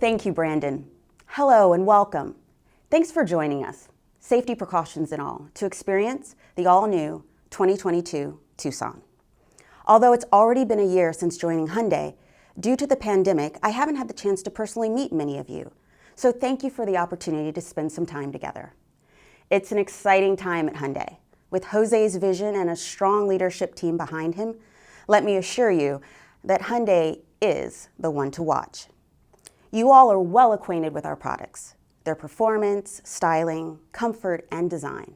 Thank you, Brandon. Hello and welcome. Thanks for joining us, safety precautions and all, to experience the all-new 2022 Tucson. Although it's already been a year since joining Hyundai, due to the pandemic, I haven't had the chance to personally meet many of you. So thank you for the opportunity to spend some time together. It's an exciting time at Hyundai. With Jose's vision and a strong leadership team behind him, let me assure you that Hyundai is the one to watch. You all are well acquainted with our products, their performance, styling, comfort, and design.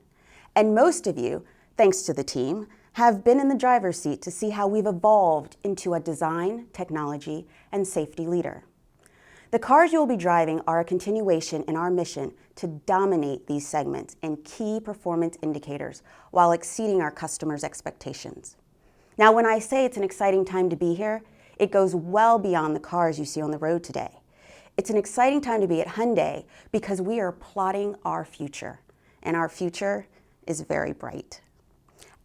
And most of you, thanks to the team, have been in the driver's seat to see how we've evolved into a design, technology, and safety leader. The cars you will be driving are a continuation in our mission to dominate these segments and key performance indicators while exceeding our customers' expectations. Now, when I say it's an exciting time to be here, it goes well beyond the cars you see on the road today. It's an exciting time to be at Hyundai because we are plotting our future, and our future is very bright.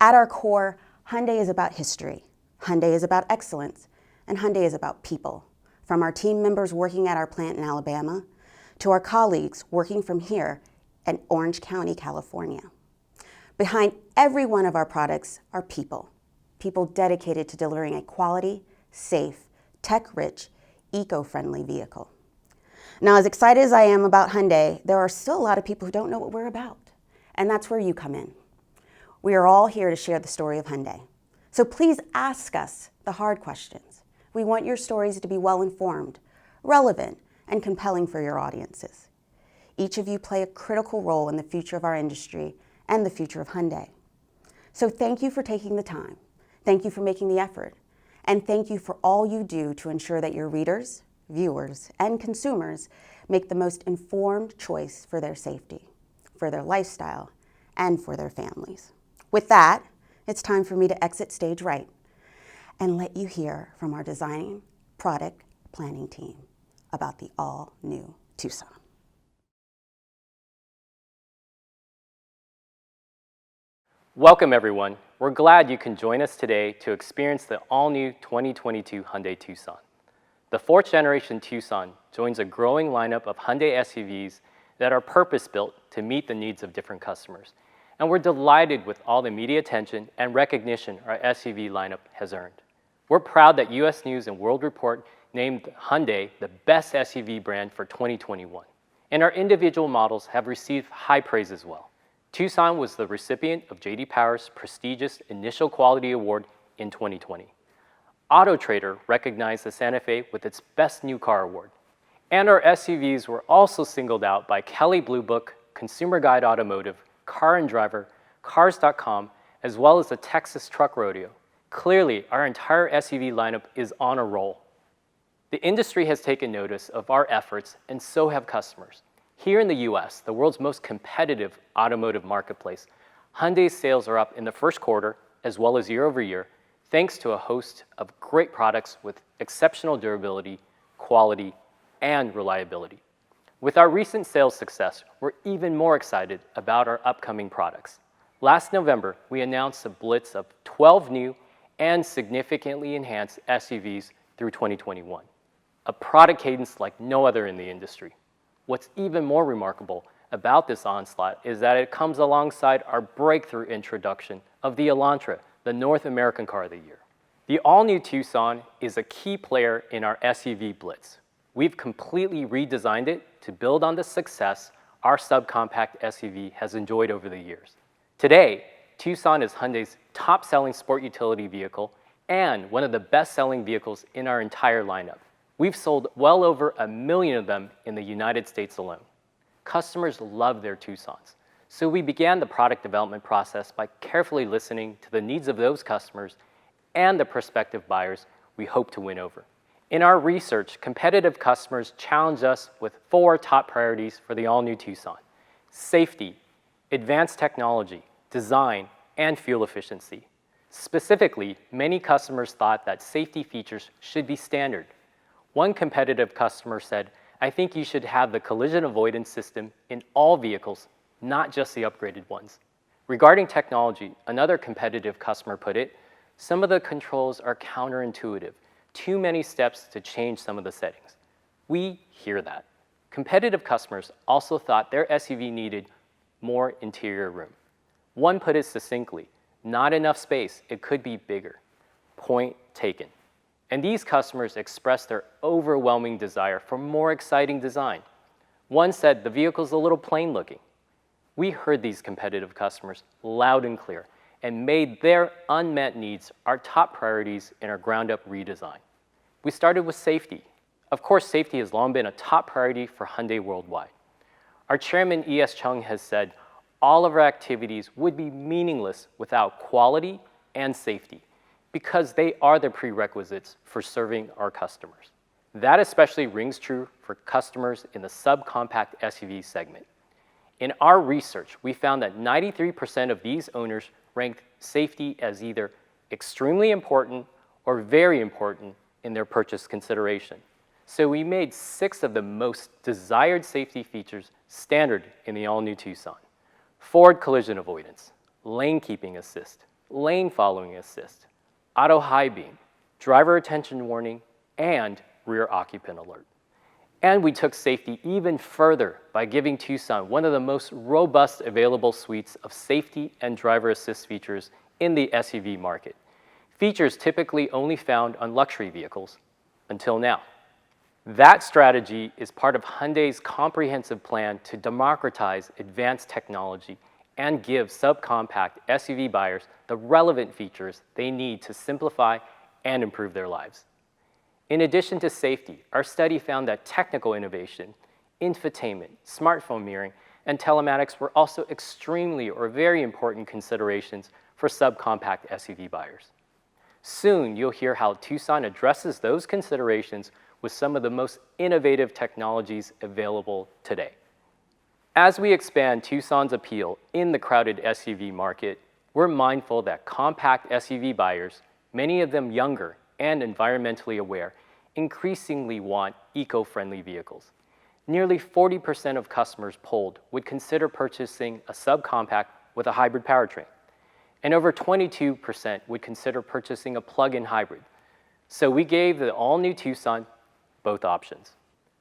At our core, Hyundai is about history, Hyundai is about excellence, and Hyundai is about people. From our team members working at our plant in Alabama to our colleagues working from here in Orange County, California. Behind every one of our products are people dedicated to delivering a quality, safe, tech-rich, eco-friendly vehicle. Now, as excited as I am about Hyundai, there are still a lot of people who don't know what we're about, and that's where you come in. We are all here to share the story of Hyundai. So please ask us the hard questions. We want your stories to be well-informed, relevant, and compelling for your audiences. Each of you play a critical role in the future of our industry and the future of Hyundai. So thank you for taking the time. Thank you for making the effort. And thank you for all you do to ensure that your readers, viewers, and consumers make the most informed choice for their safety, for their lifestyle, and for their families. With that, it's time for me to exit stage right and let you hear from our designing product planning team about the all-new Tucson. Welcome, everyone. We're glad you can join us today to experience the all-new 2022 Hyundai Tucson. The fourth generation Tucson joins a growing lineup of Hyundai SUVs that are purpose-built to meet the needs of different customers. And we're delighted with all the media attention and recognition our SUV lineup has earned. We're proud that US News and World Report named Hyundai the best SUV brand for 2021. And our individual models have received high praise as well. Tucson was the recipient of J.D. Power's prestigious Initial Quality Award in 2020. Auto Trader recognized the Santa Fe with its Best New Car Award. And our SUVs were also singled out by Kelley Blue Book, Consumer Guide Automotive, Car and Driver, Cars.com, as well as the Texas Truck Rodeo. Clearly, our entire SUV lineup is on a roll. The industry has taken notice of our efforts, and so have customers. Here in the US, the world's most competitive automotive marketplace, Hyundai's sales are up in the first quarter, as well as year over year, thanks to a host of great products with exceptional durability, quality, and reliability. With our recent sales success, we're even more excited about our upcoming products. Last November, we announced a blitz of 12 new and significantly enhanced SUVs through 2021, a product cadence like no other in the industry. What's even more remarkable about this onslaught is that it comes alongside our breakthrough introduction of the Elantra, the North American Car of the Year. The all-new Tucson is a key player in our SUV blitz. We've completely redesigned it to build on the success our subcompact SUV has enjoyed over the years. Today, Tucson is Hyundai's top-selling sport utility vehicle and one of the best-selling vehicles in our entire lineup. We've sold well over 1 million of them in the United States alone. Customers love their Tucsons. So we began the product development process by carefully listening to the needs of those customers and the prospective buyers we hope to win over. In our research, competitive customers challenged us with 4 top priorities for the all-new Tucson: safety, advanced technology, design, and fuel efficiency. Specifically, many customers thought that safety features should be standard. One competitive customer said, "I think you should have the collision avoidance system in all vehicles, not just the upgraded ones." Regarding technology, another competitive customer put it, "Some of the controls are counterintuitive, too many steps to change some of the settings." We hear that. Competitive customers also thought their SUV needed more interior room. One put it succinctly, not enough space, it could be bigger. Point taken. And these customers expressed their overwhelming desire for more exciting design. One said the vehicle's a little plain looking. We heard these competitive customers loud and clear and made their unmet needs our top priorities in our ground-up redesign. We started with safety. Of course, safety has long been a top priority for Hyundai worldwide. Our chairman, E.S. Chung, has said all of our activities would be meaningless without quality and safety because they are the prerequisites for serving our customers. That especially rings true for customers in the subcompact SUV segment. In our research, we found that 93% of these owners ranked safety as either extremely important or very important in their purchase consideration. So we made 6 of the most desired safety features standard in the all-new Tucson. Forward collision avoidance, lane keeping assist, lane following assist, auto high beam, driver attention warning, and rear occupant alert. And we took safety even further by giving Tucson one of the most robust available suites of safety and driver assist features in the SUV market. Features typically only found on luxury vehicles until now. That strategy is part of Hyundai's comprehensive plan to democratize advanced technology and give subcompact SUV buyers the relevant features they need to simplify and improve their lives. In addition to safety, our study found that technical innovation, infotainment, smartphone mirroring, and telematics were also extremely or very important considerations for subcompact SUV buyers. Soon, you'll hear how Tucson addresses those considerations with some of the most innovative technologies available today. As we expand Tucson's appeal in the crowded SUV market, we're mindful that compact SUV buyers, many of them younger and environmentally aware, increasingly want eco-friendly vehicles. Nearly 40% of customers polled would consider purchasing a subcompact with a hybrid powertrain, and over 22% would consider purchasing a plug-in hybrid. So we gave the all-new Tucson both options.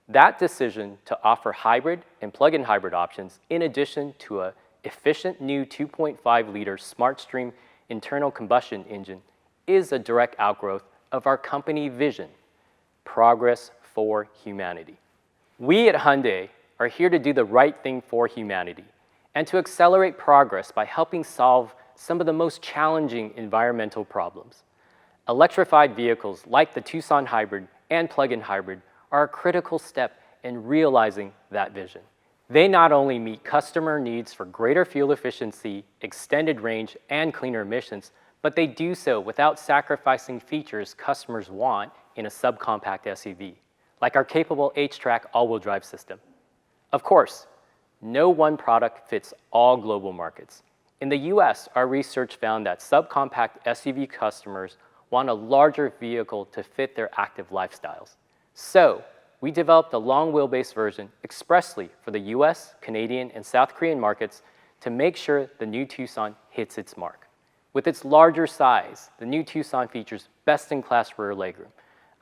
That decision to offer hybrid and plug-in hybrid options, in addition to an efficient new 2.5-liter SmartStream internal combustion engine, is a direct outgrowth of our company vision, progress for humanity. We at Hyundai are here to do the right thing for humanity and to accelerate progress by helping solve some of the most challenging environmental problems. Electrified vehicles like the Tucson Hybrid and plug-in hybrid are a critical step in realizing that vision. They not only meet customer needs for greater fuel efficiency, extended range, and cleaner emissions, but they do so without sacrificing features customers want in a subcompact SUV, like our capable H-Track all-wheel drive system. Of course, no one product fits all global markets. In the US, our research found that subcompact SUV customers want a larger vehicle to fit their active lifestyles. So, we developed a long wheelbase version expressly for the US, Canadian, and South Korean markets to make sure the new Tucson hits its mark. With its larger size, the new Tucson features best-in-class rear legroom,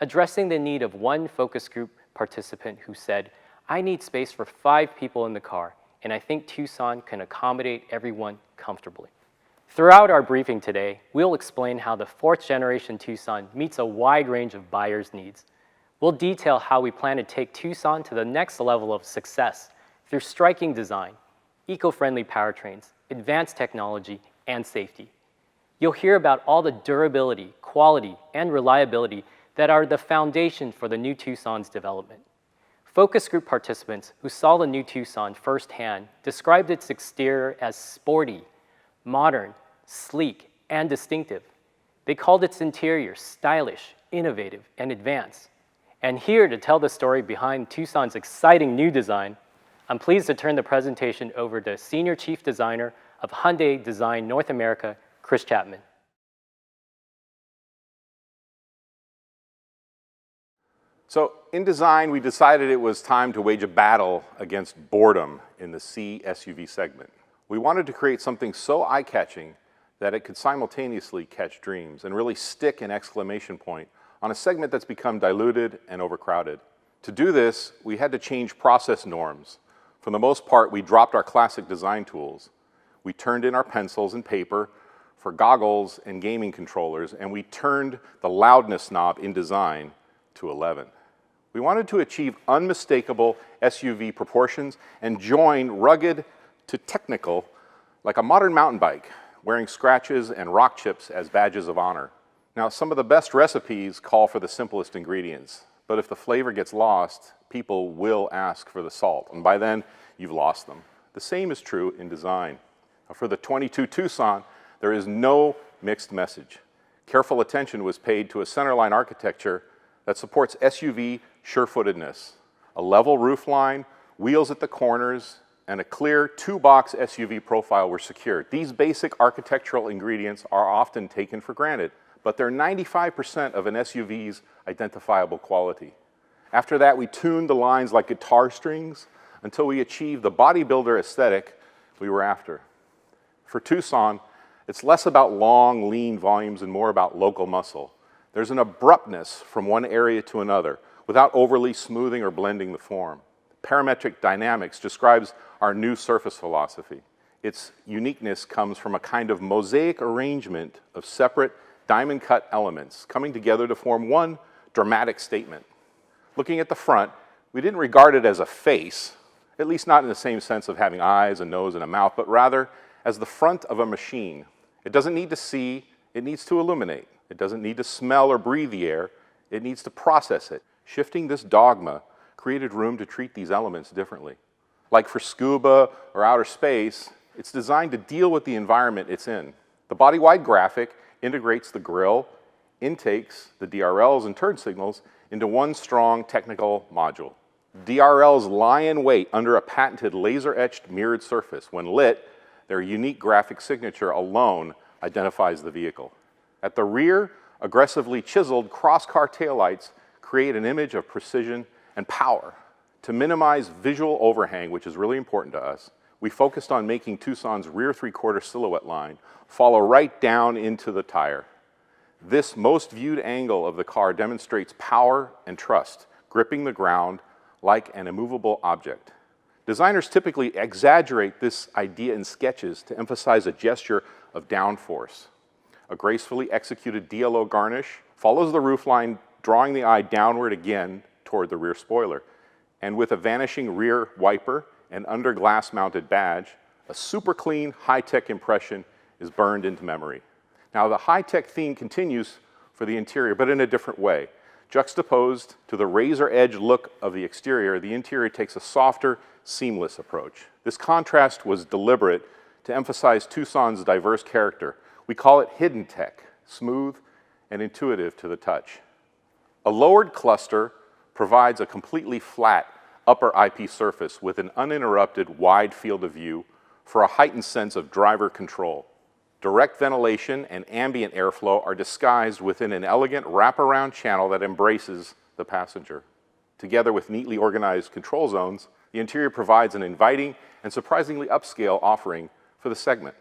addressing the need of one focus group participant who said, "I need space for 5 people in the car, and I think Tucson can accommodate everyone comfortably." Throughout our briefing today, we'll explain how the 4th-generation Tucson meets a wide range of buyers' needs. We'll detail how we plan to take Tucson to the next level of success through striking design, eco-friendly powertrains, advanced technology, and safety. You'll hear about all the durability, quality, and reliability that are the foundation for the new Tucson's development. Focus group participants who saw the new Tucson firsthand described its exterior as sporty, modern, sleek, and distinctive. They called its interior stylish, innovative, and advanced. And here to tell the story behind Tucson's exciting new design, I'm pleased to turn the presentation over to Senior Chief Designer of Hyundai Design North America, Chris Chapman. So in design, we decided it was time to wage a battle against boredom in the C SUV segment. We wanted to create something so eye-catching that it could simultaneously catch dreams and really stick an exclamation point on a segment that's become diluted and overcrowded. To do this, we had to change process norms. For the most part, we dropped our classic design tools. We turned in our pencils and paper for goggles and gaming controllers, and we turned the loudness knob in design to 11. We wanted to achieve unmistakable SUV proportions and join rugged to technical like a modern mountain bike, wearing scratches and rock chips as badges of honor. Now, some of the best recipes call for the simplest ingredients, but if the flavor gets lost, people will ask for the salt, and by then, you've lost them. The same is true in design. Now, for the 22 Tucson, there is no mixed message. Careful attention was paid to a centerline architecture that supports SUV sure-footedness. A level roofline, wheels at the corners, and a clear two-box SUV profile were secured. These basic architectural ingredients are often taken for granted, but they're 95% of an SUV's identifiable quality. After that, we tuned the lines like guitar strings until we achieved the bodybuilder aesthetic we were after. For Tucson, it's less about long, lean volumes and more about local muscle. There's an abruptness from one area to another without overly smoothing or blending the form. Parametric dynamics describes our new surface philosophy. Its uniqueness comes from a kind of mosaic arrangement of separate diamond-cut elements coming together to form one dramatic statement. Looking at the front, we didn't regard it as a face, at least not in the same sense of having eyes, a nose, and a mouth, but rather as the front of a machine. It doesn't need to see, it needs to illuminate. It doesn't need to smell or breathe the air, it needs to process it. Shifting this dogma created room to treat these elements differently. Like for scuba or outer space, it's designed to deal with the environment it's in. The body-wide graphic integrates the grille, intakes, the DRLs and turn signals into one strong technical module. DRLs lie in wait under a patented laser-etched mirrored surface. When lit, their unique graphic signature alone identifies the vehicle. At the rear, aggressively chiseled cross-car taillights create an image of precision and power. To minimize visual overhang, which is really important to us, we focused on making Tucson's rear three-quarter silhouette line follow right down into the tire. This most viewed angle of the car demonstrates power and trust, gripping the ground like an immovable object. Designers typically exaggerate this idea in sketches to emphasize a gesture of downforce. A gracefully executed DLO garnish follows the roofline, drawing the eye downward again toward the rear spoiler. And with a vanishing rear wiper and under glass mounted badge, a super clean, high-tech impression is burned into memory. Now, the high-tech theme continues for the interior, but in a different way. Juxtaposed to the razor-edge look of the exterior, the interior takes a softer, seamless approach. This contrast was deliberate to emphasize Tucson's diverse character. We call it hidden tech, smooth and intuitive to the touch. A lowered cluster provides a completely flat upper IP surface with an uninterrupted wide field of view for a heightened sense of driver control. Direct ventilation and ambient airflow are disguised within an elegant wraparound channel that embraces the passenger. Together with neatly organized control zones, the interior provides an inviting and surprisingly upscale offering for the segment.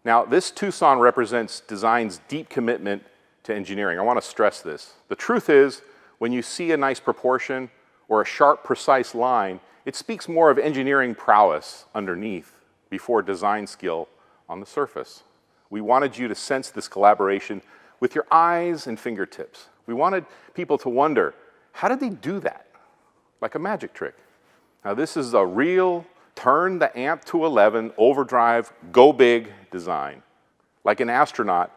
Now, this Tucson represents design's deep commitment to engineering. I want to stress this. The truth is, when you see a nice proportion or a sharp, precise line, it speaks more of engineering prowess underneath before design skill on the surface. We wanted you to sense this collaboration with your eyes and fingertips. We wanted people to wonder, how did they do that? Like a magic trick. Now, this is a real turn the amp to 11, overdrive, go big design. Like an astronaut,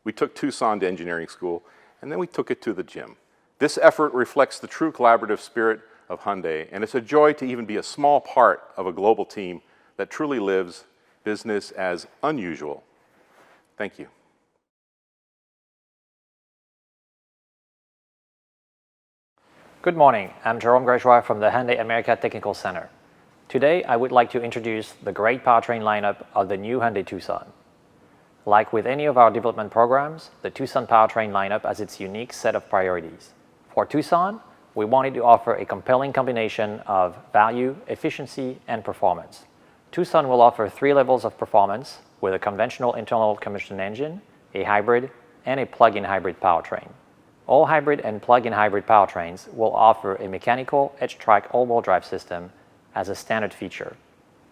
we took Tucson to engineering school, and then we took it to the gym. This effort reflects the true collaborative spirit of Hyundai, and it's a joy to even be a small part of a global team that truly lives business as unusual. Thank you. Good morning, I'm Jerome Grégoire from the Hyundai America Technical Center. Today, I would like to introduce the great powertrain lineup of the new Hyundai Tucson. Like with any of our development programs, the Tucson powertrain lineup has its unique set of priorities. For Tucson, we wanted to offer a compelling combination of value, efficiency, and performance. Tucson will offer 3 levels of performance with a conventional internal combustion engine, a hybrid, and a plug-in hybrid powertrain. All hybrid and plug-in hybrid powertrains will offer a mechanical edge-track all-wheel drive system as a standard feature.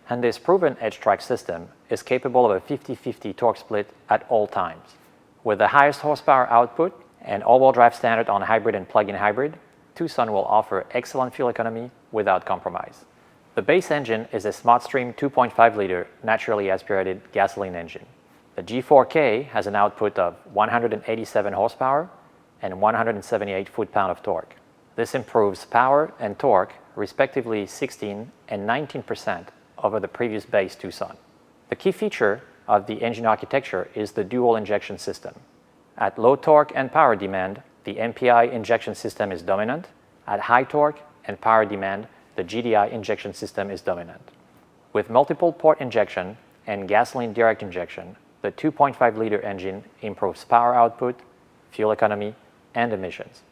Hyundai's proven edge-track system is capable of a 50-50 torque split at all times. With the highest horsepower output and all-wheel drive standard on hybrid and plug-in hybrid, Tucson will offer excellent fuel economy without compromise. The base engine is a SmartStream 2.5-liter naturally aspirated gasoline engine. The G4K has an output of 187 horsepower and 178 foot-pound of torque. This improves power and torque respectively 16 and 19% over the previous base Tucson. The key feature of the engine architecture is the dual injection system. At low torque and power demand, the MPI injection system is dominant. At high torque and power demand, the GDI injection system is dominant. With multiple port injection and gasoline direct injection, the 2.5-liter engine improves power output, fuel economy, and emissions.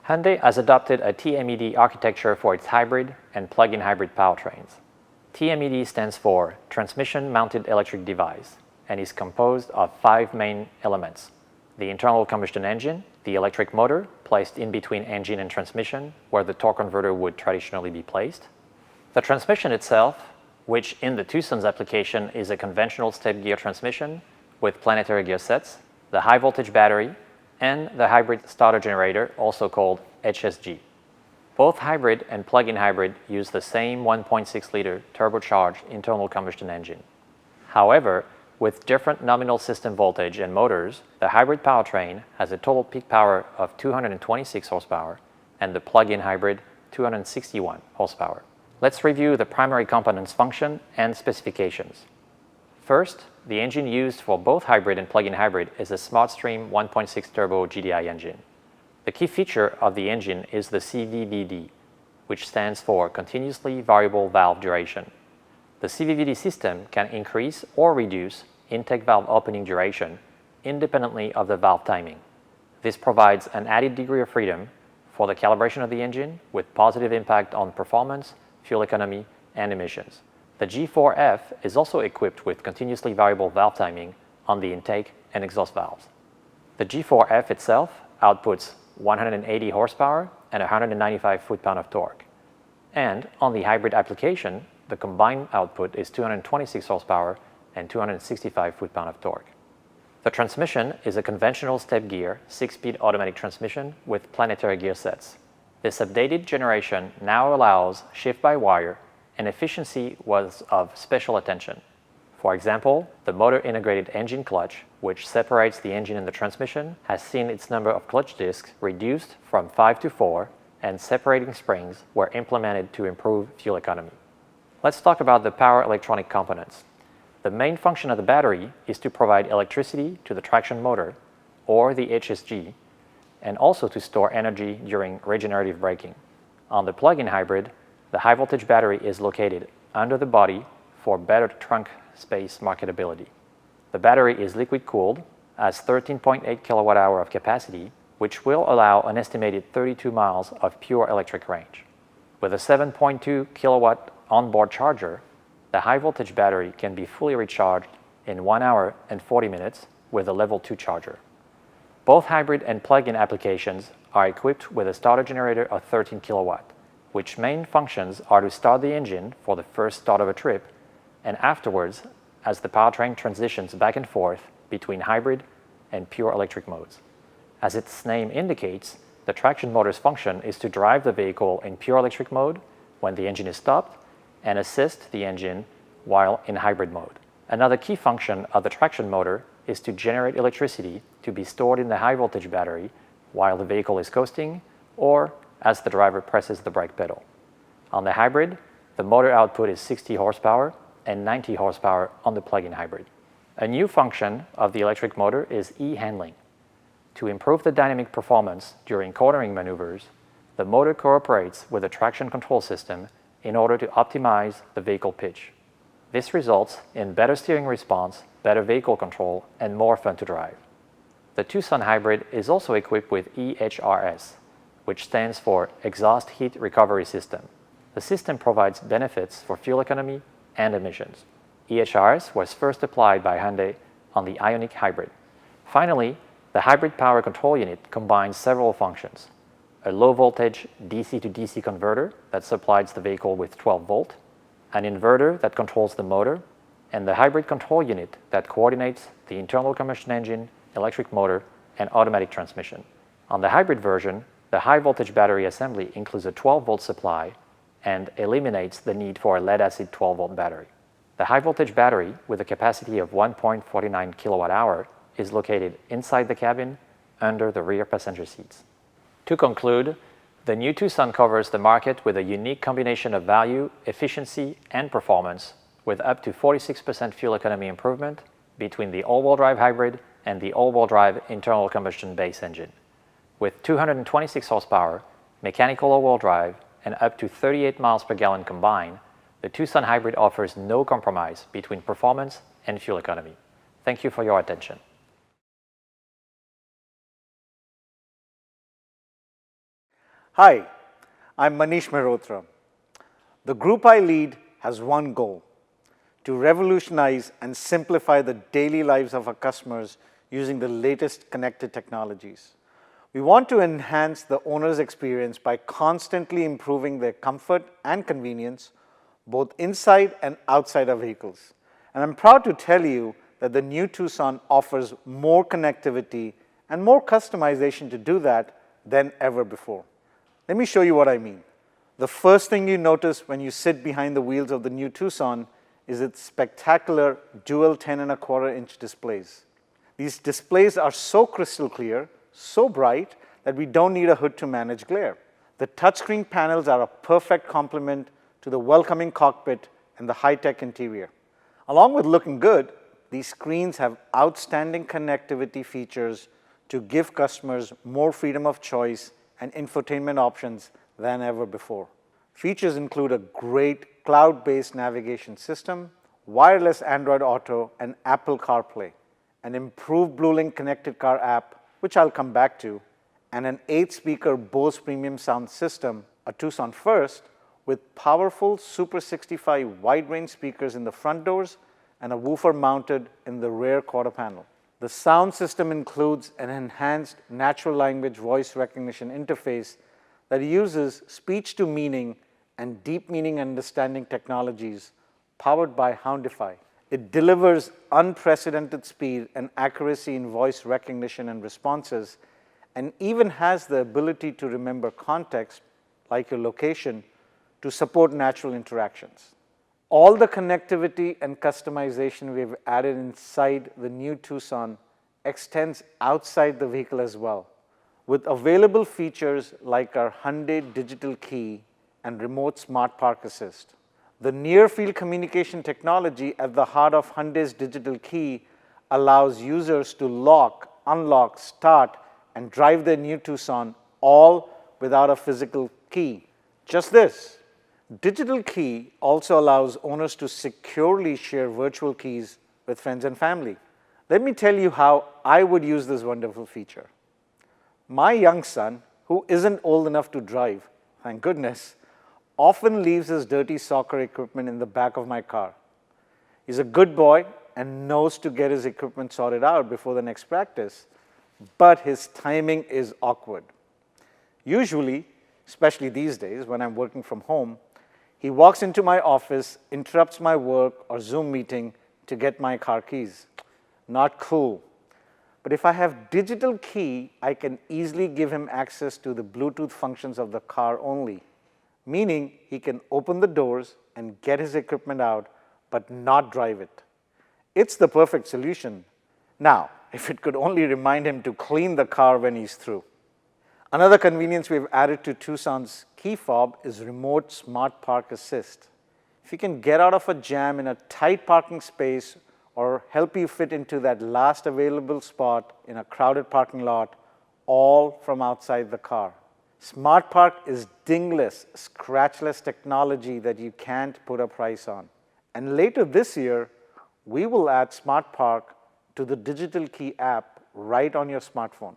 Hyundai has adopted a TMED architecture for its hybrid and plug-in hybrid powertrains. TMED stands for Transmission Mounted Electric Device and is composed of 5 main elements: the internal combustion engine, the electric motor placed in between engine and transmission where the torque converter would traditionally be placed, the transmission itself, which in the Tucson's application is a conventional step-gear transmission with planetary gear sets, the high-voltage battery, and the hybrid starter generator, also called HSG. Both hybrid and plug-in hybrid use the same 1.6-liter turbocharged internal combustion engine. However, with different nominal system voltage and motors, the hybrid powertrain has a total peak power of 226 horsepower and the plug-in hybrid 261 horsepower. Let's review the primary components' function and specifications. First, the engine used for both hybrid and plug-in hybrid is a SmartStream 1.6 turbo GDI engine. The key feature of the engine is the CVVD, which stands for Continuously Variable Valve Duration. The CVVD system can increase or reduce intake valve opening duration independently of the valve timing. This provides an added degree of freedom for the calibration of the engine with positive impact on performance, fuel economy, and emissions. The G4F is also equipped with continuously variable valve timing on the intake and exhaust valves. The G4F itself outputs 180 horsepower and 195 foot-pound of torque. And on the hybrid application, the combined output is 226 horsepower and 265 foot-pound of torque. The transmission is a conventional step-gear, 6-speed automatic transmission with planetary gear sets. This updated generation now allows shift-by-wire, and efficiency was of special attention. For example, the motor-integrated engine clutch, which separates the engine and the transmission, has seen its number of clutch discs reduced from 5 to 4, and separating springs were implemented to improve fuel economy. Let's talk about the power electronic components. The main function of the battery is to provide electricity to the traction motor, or the HSG, and also to store energy during regenerative braking. On the plug-in hybrid, the high-voltage battery is located under the body for better trunk space marketability. The battery is liquid-cooled, has 13.8 kilowatt-hour of capacity, which will allow an estimated 32 miles of pure electric range. With a 7.2 kilowatt onboard charger, the high-voltage battery can be fully recharged in 1 hour and 40 minutes with a level 2 charger. Both hybrid and plug-in applications are equipped with a starter generator of 13 kilowatt, which main functions are to start the engine for the first start of a trip and afterwards as the powertrain transitions back and forth between hybrid and pure electric modes. As its name indicates, the traction motor's function is to drive the vehicle in pure electric mode when the engine is stopped and assist the engine while in hybrid mode. Another key function of the traction motor is to generate electricity to be stored in the high-voltage battery while the vehicle is coasting or as the driver presses the brake pedal. On the hybrid, the motor output is 60 horsepower and 90 horsepower on the plug-in hybrid. A new function of the electric motor is e-handling. To improve the dynamic performance during cornering maneuvers, the motor cooperates with the traction control system in order to optimize the vehicle pitch. This results in better steering response, better vehicle control, and more fun to drive. The Tucson hybrid is also equipped with EHRS, which stands for Exhaust Heat Recovery System. The system provides benefits for fuel economy and emissions. EHRS was first applied by Hyundai on the Ioniq hybrid. Finally, The hybrid power control unit combines several functions: a low-voltage DC to DC converter that supplies the vehicle with 12 volt, an inverter that controls the motor, and the hybrid control unit that coordinates the internal combustion engine, electric motor, and automatic transmission. On the hybrid version, the high-voltage battery assembly includes a 12-volt supply and eliminates the need for a lead-acid 12-volt battery. The high-voltage battery, with a capacity of 1.49 kilowatt-hour, is located inside the cabin under the rear passenger seats. To conclude, the new Tucson covers the market with a unique combination of value, efficiency, and performance, with up to 46% fuel economy improvement between the all-wheel drive hybrid and the all-wheel drive internal combustion base engine. With 226 horsepower, mechanical all-wheel drive, and up to 38 miles per gallon combined, the Tucson hybrid offers no compromise between performance and fuel economy. Thank you for your attention. Hi, I'm Manish Mehrotra. The group I lead has one goal: to revolutionize and simplify the daily lives of our customers using the latest connected technologies. We want to enhance the owner's experience by constantly improving their comfort and convenience, both inside and outside our vehicles. And I'm proud to tell you that the new Tucson offers more connectivity and more customization to do that than ever before. Let me show you what I mean. The first thing you notice when you sit behind the wheels of the new Tucson is its spectacular dual 10.25-inch displays. These displays are so crystal clear, so bright, that we don't need a hood to manage glare. The touchscreen panels are a perfect complement to the welcoming cockpit and the high-tech interior. Along with looking good, these screens have outstanding connectivity features to give customers more freedom of choice and infotainment options than ever before. Features include a great cloud-based navigation system, wireless Android Auto and Apple CarPlay, an improved BlueLink connected car app, which I'll come back to, and an 8-speaker Bose premium sound system, a Tucson first, with powerful Super 65 wide-range speakers in the front doors and a woofer mounted in the rear quarter panel. The sound system includes an enhanced natural language voice recognition interface that uses speech-to-meaning and deep meaning understanding technologies powered by Hyundai. It delivers unprecedented speed and accuracy in voice recognition and responses, and even has the ability to remember context, like your location, to support natural interactions. All the connectivity and customization we've added inside the new Tucson extends outside the vehicle as well, with available features like our Hyundai digital key and remote smart park assist. The near-field communication technology at the heart of Hyundai's digital key allows users to lock, unlock, start, and drive their new Tucson all without a physical key. Just this. Digital key also allows owners to securely share virtual keys with friends and family. Let me tell you how I would use this wonderful feature. My young son, who isn't old enough to drive, thank goodness, often leaves his dirty soccer equipment in the back of my car. He's a good boy and knows to get his equipment sorted out before the next practice, but his timing is awkward. Usually, especially these days when I'm working from home, he walks into my office, interrupts my work or Zoom meeting to get my car keys. Not cool. But if I have digital key, I can easily give him access to the Bluetooth functions of the car only, meaning he can open the doors and get his equipment out, but not drive it. It's the perfect solution. Now, if it could only remind him to clean the car when he's through. Another convenience we've added to Tucson's key fob is remote smart park assist. If you can get out of a jam in a tight parking space or help you fit into that last available spot in a crowded parking lot, all from outside the car. Smart Park is dingless, scratchless technology that you can't put a price on. And later this year, we will add Smart Park to the digital key app right on your smartphone.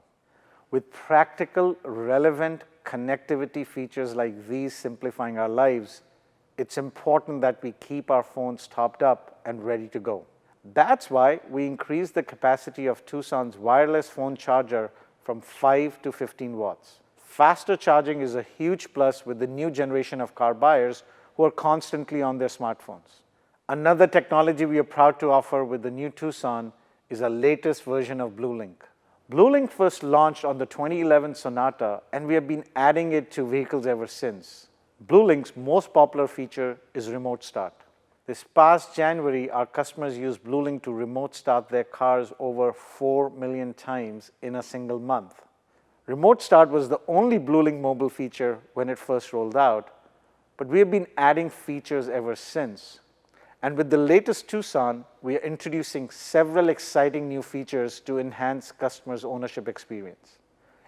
With practical, relevant connectivity features like these simplifying our lives, it's important that we keep our phones topped up and ready to go. That's why we increased the capacity of Tucson's wireless phone charger from 5 to 15 watts. Faster charging is a huge plus with the new generation of car buyers who are constantly on their smartphones. Another technology we are proud to offer with the new Tucson is our latest version of BlueLink. BlueLink first launched on the 2011 Sonata, and we have been adding it to vehicles ever since. BlueLink's most popular feature is remote start. This past January, our customers used BlueLink to remote start their cars over 4 million times in a single month. Remote start was the only BlueLink mobile feature when it first rolled out, but we have been adding features ever since. And with the latest Tucson, we are introducing several exciting new features to enhance customers' ownership experience.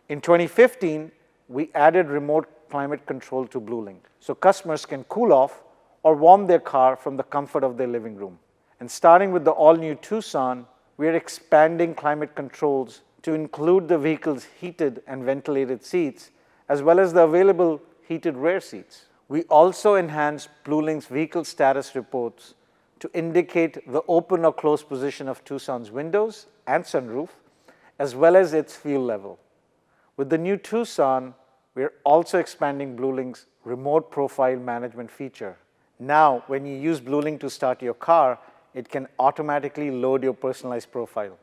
In 2015, we added remote climate control to BlueLink, so customers can cool off or warm their car from the comfort of their living room. And starting with the all-new Tucson, we are expanding climate controls to include the vehicle's heated and ventilated seats, as well as the available heated rear seats. We also enhanced BlueLink's vehicle status reports to indicate the open or closed position of Tucson's windows and sunroof, as well as its fuel level. With the new Tucson, we are also expanding BlueLink's remote profile management feature. Now, when you use BlueLink to start your car, it can automatically load your personalized profile.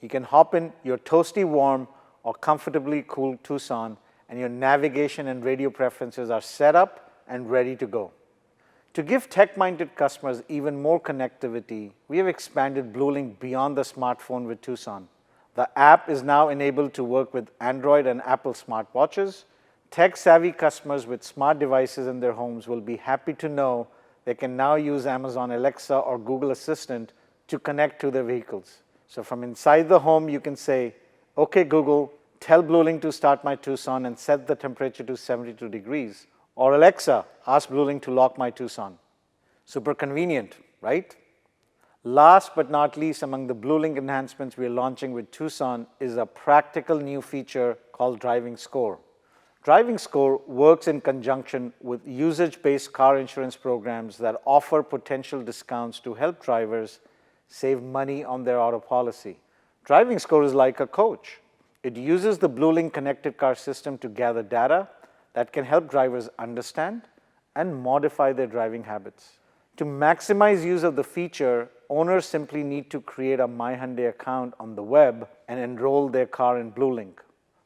You can hop in your toasty warm or comfortably cool Tucson, and your navigation and radio preferences are set up and ready to go. To give tech-minded customers even more connectivity, we have expanded BlueLink beyond the smartphone with Tucson. The app is now enabled to work with Android and Apple smartwatches. Tech-savvy customers with smart devices in their homes will be happy to know they can now use Amazon Alexa or Google Assistant to connect to their vehicles. So from inside the home, you can say, "Okay, Google, tell BlueLink to start my Tucson and set the temperature to 72 degrees. Or Alexa, ask BlueLink to lock my Tucson." Super convenient, right? Last but not least, among the BlueLink enhancements we are launching with Tucson is a practical new feature called Driving Score. Driving Score works in conjunction with usage-based car insurance programs that offer potential discounts to help drivers save money on their auto policy. Driving Score is like a coach. It uses the BlueLink connected car system to gather data that can help drivers understand and modify their driving habits. To maximize use of the feature, owners simply need to create a My Hyundai account on the web and enroll their car in BlueLink.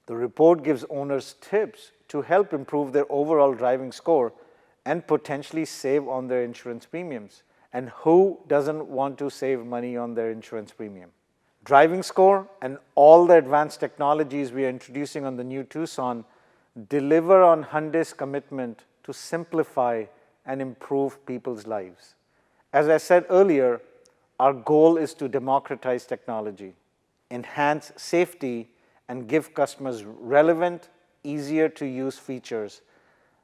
The report gives owners tips to help improve their overall driving score and potentially save on their insurance premiums. And who doesn't want to save money on their insurance premium? Driving Score and all the advanced technologies we are introducing on the new Tucson deliver on Hyundai's commitment to simplify and improve people's lives. As I said earlier, our goal is to democratize technology, enhance safety, and give customers relevant, easier to use features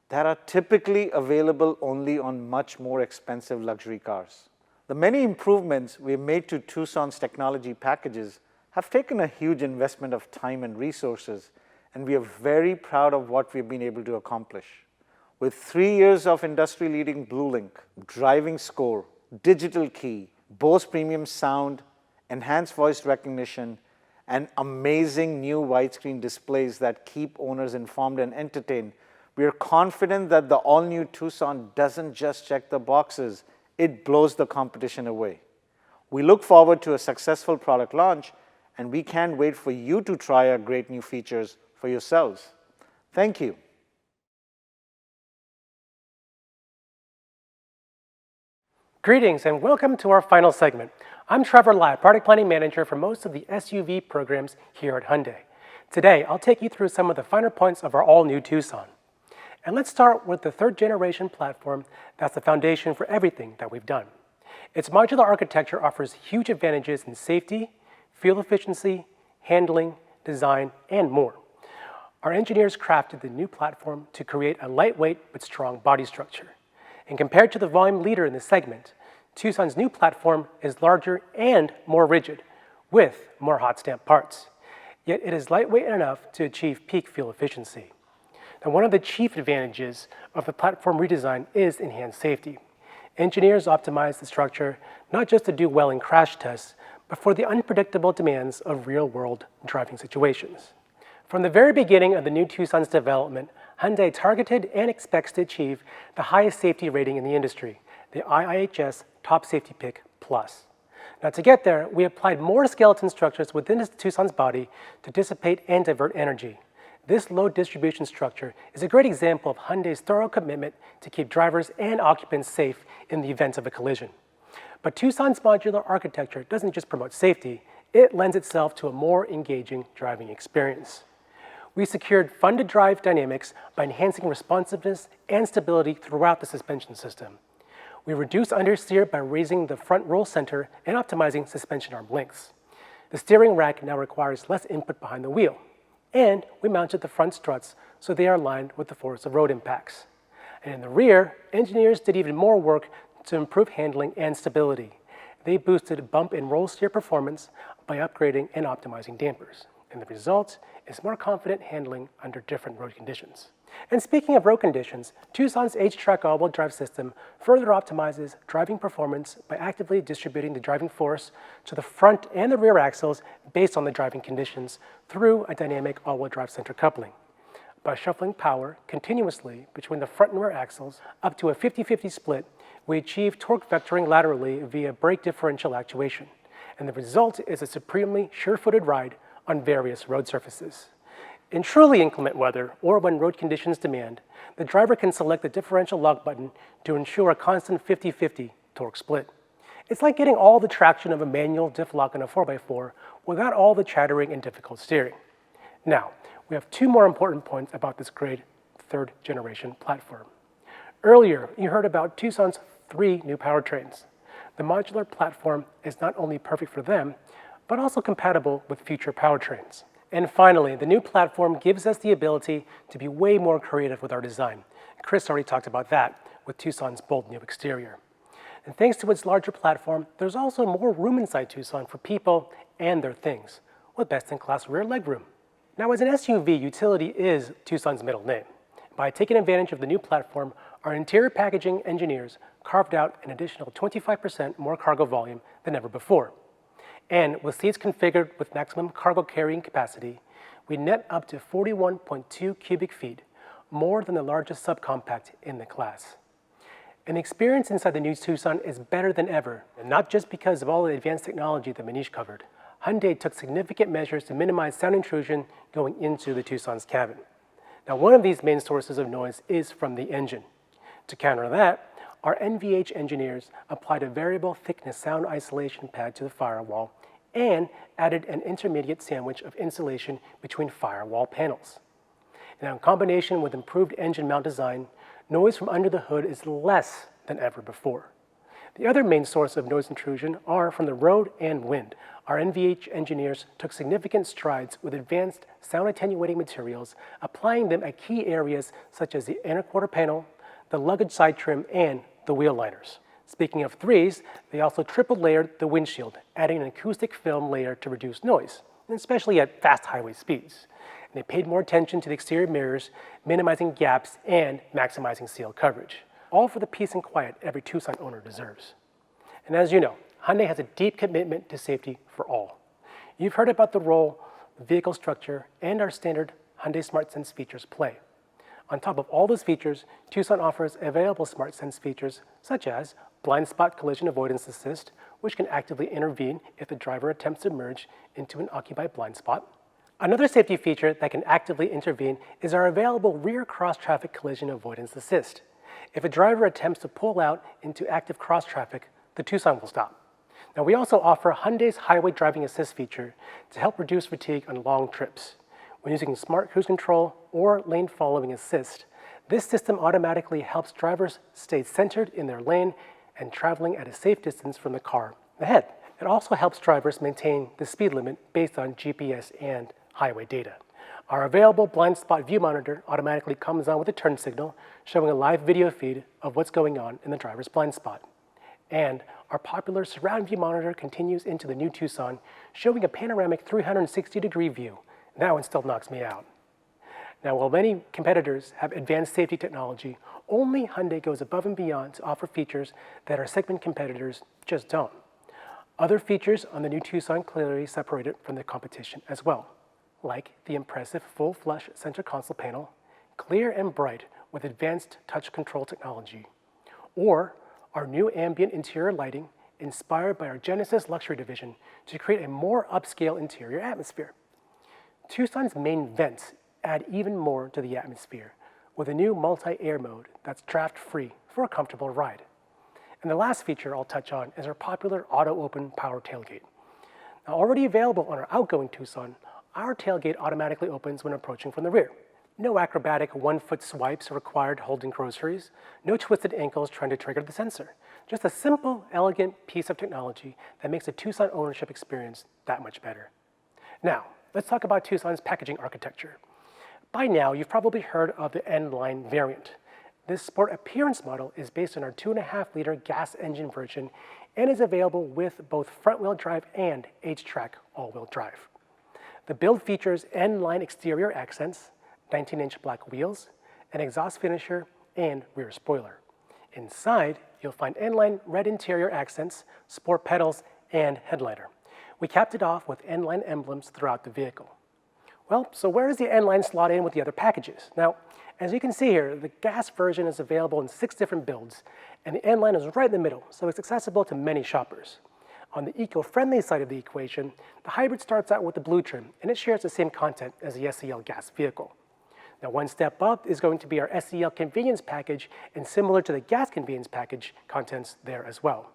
that are typically available only on much more expensive luxury cars. The many improvements we have made to Tucson's technology packages have taken a huge investment of time and resources, and we are very proud of what we've been able to accomplish. With 3 years of industry-leading BlueLink, Driving Score, Digital Key, Bose Premium Sound, enhanced voice recognition, and amazing new widescreen displays that keep owners informed and entertained, we are confident that the all-new Tucson doesn't just check the boxes, it blows the competition away. We look forward to a successful product launch, and we can't wait for you to try our great new features for yourselves. Thank you. Greetings and welcome to our final segment. I'm Trevor Lai, Product Planning Manager for most of the SUV programs here at Hyundai. Today, I'll take you through some of the finer points of our all-new Tucson. And let's start with the third generation platform that's the foundation for everything that we've done. Its modular architecture offers huge advantages in safety, fuel efficiency, handling, design, and more. Our engineers crafted the new platform to create a lightweight but strong body structure. And compared to the volume leader in the segment, Tucson's new platform is larger and more rigid, with more hot stamp parts. Yet it is lightweight enough to achieve peak fuel efficiency. Now, one of the chief advantages of the platform redesign is enhanced safety. Engineers optimize the structure not just to do well in crash tests, but for the unpredictable demands of real-world driving situations. From the very beginning of the new Tucson's development, Hyundai targeted and expects to achieve the highest safety rating in the industry, the IIHS Top Safety Pick Plus. Now to get there, we applied more skeleton structures within Tucson's body to dissipate and divert energy. This load distribution structure is a great example of Hyundai's thorough commitment to keep drivers and occupants safe in the event of a collision. But Tucson's modular architecture doesn't just promote safety, it lends itself to a more engaging driving experience. We secured fun-to-drive dynamics by enhancing responsiveness and stability throughout the suspension system. We reduced understeer by raising the front roll center and optimizing suspension arm lengths. The steering rack now requires less input behind the wheel. And we mounted the front struts so they are aligned with the force of road impacts. And in the rear, engineers did even more work to improve handling and stability. They boosted bump and roll steer performance by upgrading and optimizing dampers. And the result is more confident handling under different road conditions. And speaking of road conditions, Tucson's H-Track all-wheel drive system further optimizes driving performance by actively distributing the driving force to the front and the rear axles based on the driving conditions through a dynamic all-wheel drive center coupling. By shuffling power continuously between the front and rear axles up to a 50-50 split, we achieve torque vectoring laterally via brake differential actuation. And the result is a supremely sure-footed ride on various road surfaces. In truly inclement weather, or when road conditions demand, the driver can select the differential lock button to ensure a constant 50-50 torque split. It's like getting all the traction of a manual diff lock on a 4x4 without all the chattering and difficult steering. Now, we have two more important points about this great third-generation platform. Earlier, you heard about Tucson's 3 new powertrains. The modular platform is not only perfect for them, but also compatible with future powertrains. And finally, the new platform gives us the ability to be way more creative with our design. Chris already talked about that with Tucson's bold new exterior. And thanks to its larger platform, there's also more room inside Tucson for people and their things, with best-in-class rear legroom. Now, as an SUV, utility is Tucson's middle name. By taking advantage of the new platform, our interior packaging engineers carved out an additional 25% more cargo volume than ever before. And with seats configured with maximum cargo carrying capacity, we net up to 41.2 cubic feet, more than the largest subcompact in the class. And the experience inside the new Tucson is better than ever, and not just because of all the advanced technology that Manish covered. Hyundai took significant measures to minimize sound intrusion going into the Tucson's cabin. Now, one of these main sources of noise is from the engine. To counter that, our NVH engineers applied a variable thickness sound isolation pad to the firewall and added an intermediate sandwich of insulation between firewall panels. Now, in combination with improved engine mount design, noise from under the hood is less than ever before. The other main source of noise intrusion are from the road and wind. Our NVH engineers took significant strides with advanced sound attenuating materials, applying them at key areas such as the inner quarter panel, the luggage side trim, and the wheel liners. Speaking of threes, they also triple layered the windshield, adding an acoustic film layer to reduce noise, especially at fast highway speeds. And they paid more attention to the exterior mirrors, minimizing gaps and maximizing seal coverage, all for the peace and quiet every Tucson owner deserves. And as you know, Hyundai has a deep commitment to safety for all. You've heard about the role the vehicle structure and our standard Hyundai SmartSense features play. On top of all those features, Tucson offers available SmartSense features such as blind spot collision avoidance assist, which can actively intervene if the driver attempts to merge into an occupied blind spot. Another safety feature that can actively intervene is our available rear cross-traffic collision avoidance assist. If a driver attempts to pull out into active cross-traffic, the Tucson will stop. Now, we also offer Hyundai's Highway Driving Assist feature to help reduce fatigue on long trips. When using smart cruise control or lane following assist, this system automatically helps drivers stay centered in their lane and traveling at a safe distance from the car ahead. It also helps drivers maintain the speed limit based on GPS and highway data. Our available blind spot view monitor automatically comes on with a turn signal, showing a live video feed of what's going on in the driver's blind spot. And our popular surround view monitor continues into the new Tucson, showing a panoramic 360-degree view. That one still knocks me out. Now, while many competitors have advanced safety technology, Only Hyundai goes above and beyond to offer features that our segment competitors just don't. Other features on the new Tucson clearly separate it from the competition as well, like the impressive full flush center console panel, clear and bright with advanced touch control technology, or our new ambient interior lighting inspired by our Genesis luxury division to create a more upscale interior atmosphere. Tucson's main vents add even more to the atmosphere with a new multi-air mode that's draft-free for a comfortable ride. And the last feature I'll touch on is our popular auto-open power tailgate. Now, already available on our outgoing Tucson, our tailgate automatically opens when approaching from the rear. No acrobatic one-foot swipes required holding groceries, no twisted ankles trying to trigger the sensor. Just a simple, elegant piece of technology that makes the Tucson ownership experience that much better. Now, let's talk about Tucson's packaging architecture. By now, you've probably heard of the N-Line variant. This sport appearance model is based on our 2.5-liter gas engine version and is available with both front-wheel drive and H-Track all-wheel drive. The build features N-Line exterior accents, 19-inch black wheels, an exhaust finisher, and rear spoiler. Inside, you'll find N-Line red interior accents, sport pedals, and headliner. We capped it off with N-Line emblems throughout the vehicle. Well, so where does the N-Line slot in with the other packages? Now, as you can see here, the gas version is available in 6 different builds, and the N-Line is right in the middle, so it's accessible to many shoppers. On the eco-friendly side of the equation, the hybrid starts out with the blue trim, and it shares the same content as the SEL gas vehicle. Now, one step up is going to be our SEL convenience package, and similar to the gas convenience package, contents there as well.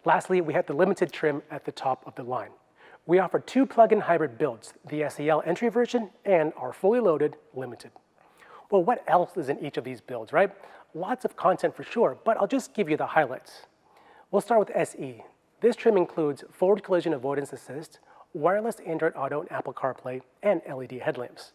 Lastly, we have the limited trim at the top of the line. We offer 2 plug-in hybrid builds, the SEL entry version and our fully loaded limited. Well, what else is in each of these builds, right? Lots of content for sure, but I'll just give you the highlights. We'll start with SE. This trim includes forward collision avoidance assist, wireless Android Auto and Apple CarPlay, and LED headlamps.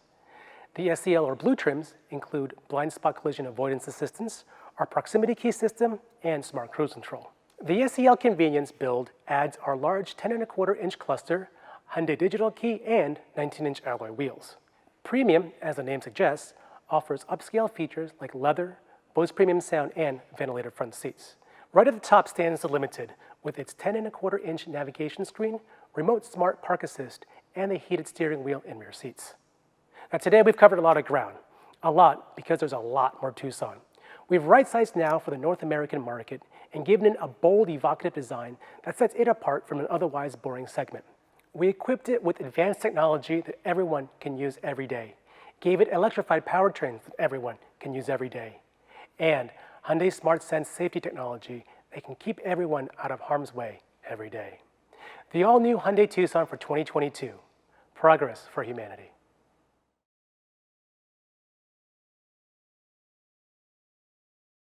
The SEL or blue trims include blind spot collision avoidance assistance, our proximity key system, and smart cruise control. The SEL convenience build adds our large 10.25-inch cluster, Hyundai digital key, and 19-inch alloy wheels. Premium, as the name suggests, offers upscale features like leather, Bose premium sound, and ventilated front seats. Right at the top stands the Limited with its 10.25-inch navigation screen, remote smart park assist, and the heated steering wheel and rear seats. Now today we've covered a lot of ground. A lot because there's a lot more Tucson. We've right-sized now for the North American market and given it a bold, evocative design that sets it apart from an otherwise boring segment. We equipped it with advanced technology that everyone can use every day, gave it electrified powertrains that everyone can use every day, and Hyundai Smart Sense safety technology that can keep everyone out of harm's way every day. The all-new Hyundai Tucson for 2022. Progress for humanity.